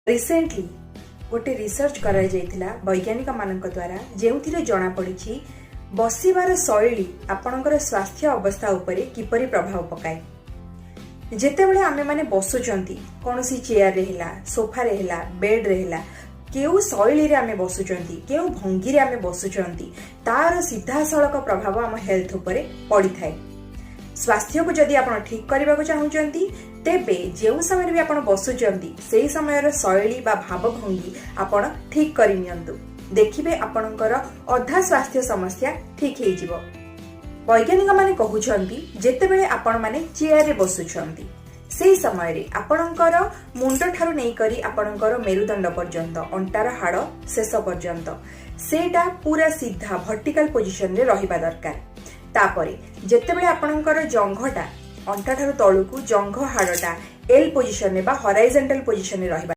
Recently गोटे research करा जाइथिला वैज्ञानिक मानक द्वारा जेउथिरे जणा पड़िछि बसिबार शैली आपणकर स्वास्थ्य अवस्था उपरे किपरि प्रभाव पकाए। जेतेबेले आमे माने बसुचंती कोनोसी चेयर रे हेला, सोफा रे हेला, बेड रे हेला, केउ शैली रे आमे बसुचंती, केउ भंगी रे आमे बसुचंती, तार सीधा सड़क प्रभाव आम हेल्थ उपरे पड़ी थाए। स्वास्थ्य को जदि आपण ठीक करबा को चाहुचंती तेबे जेउ समय भी आपण बसुचंती सेही समयर शैली बा भावभंगी आपण ठीक करि नियंतु, देखिबे आपणकर अधा स्वास्थ्य समस्या ठीक हे जिवो। वैज्ञानिक माने कहउचंती जेतेबेले आपण माने चेयर रे बसुचंती सेही समय रे आपणकर मुंड ठारू नै करी आपणकर मेरुदंड पर्यंत अंटार हाड़ शेष पर्यंत सेटा पूरा सीधा वर्टिकल पोजिशन रे रहिबा दरकार। तापरे जेतेबेले आपणकर जंघटा अंटा ठारू तळुकू जंघ हाड़टा एल पोजिशन रे बा हॉराइजॉन्टल पोजिशन रे रहिबा